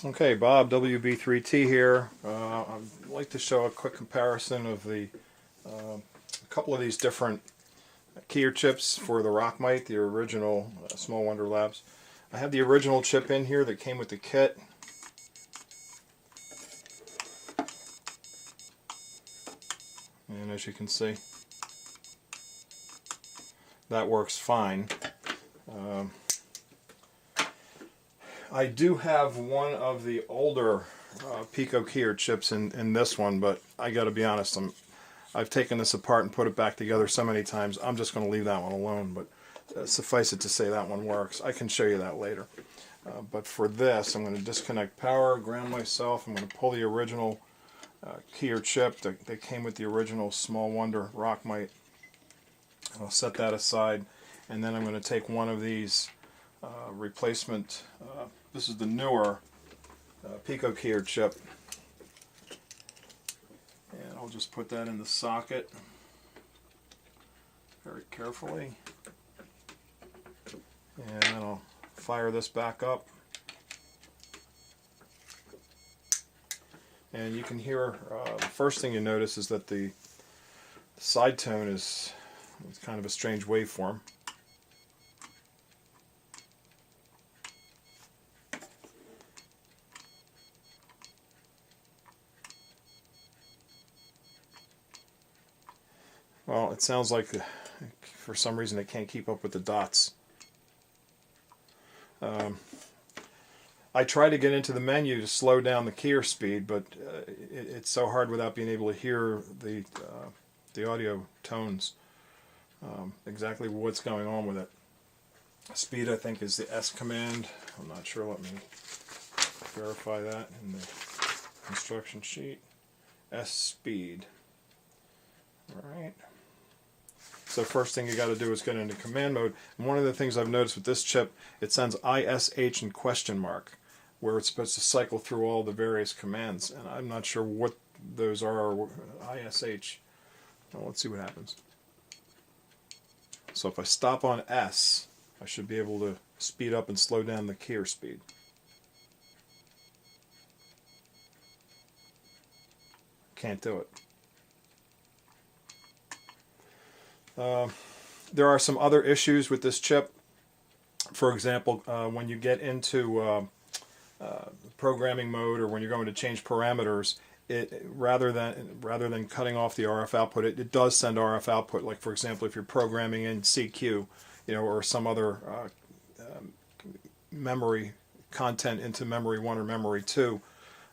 Okay, Bob, WB3T here. I'd like to show a quick comparison of a couple of these different Keyer chips for the Rockmite, the original Small Wonder Labs. I have the original chip in here that came with the kit. And as you can see, that works fine. I do have one of the older Pico Keyer chips in this one, but I got to be honest, I've taken this apart and put it back together so many times, I'm just going to leave that one alone, but suffice it to say that one works. I can show you that later. But for this, I'm going to disconnect power, ground myself, I'm going to pull the original Keyer chip that came with the original Small Wonder Rockmite. I'll set that aside, and then I'm going to take one of these replacement, this is the newer Pico Keyer chip, and I'll just put that in the socket very carefully, and then I'll fire this back up, and you can hear, the first thing you notice is that the side tone is kind of a strange waveform. Well, it sounds like for some reason it can't keep up with the dots. I try to get into the menu to slow down the keyer speed, but it's so hard without being able to hear the audio tones, exactly what's going on with it. Speed, I think, is the S command. I'm not sure. Let me verify that in the instruction sheet. S speed. Alright. So first thing you got to do is get into command mode. And one of the things I've noticed with this chip, it sends ISH and question mark, where it's supposed to cycle through all the various commands. And I'm not sure what those are. ISH. Well, let's see what happens. So if I stop on S, I should be able to speed up and slow down the keyer speed. Can't do it. There are some other issues with this chip. For example, when you get into programming mode, or when you're going to change parameters, rather than cutting off the RF output, it does send RF output. Like, for example, if you're programming in CQ, or some other memory content into memory 1 or memory 2,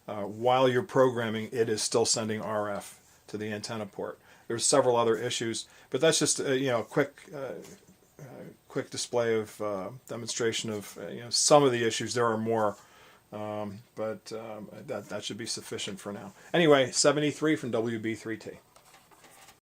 while you're programming, it is still sending RF to the antenna port. There's several other issues, but that's just a quick display of demonstration of some of the issues. There are more, but that should be sufficient for now. Anyway, 73 from WB3T.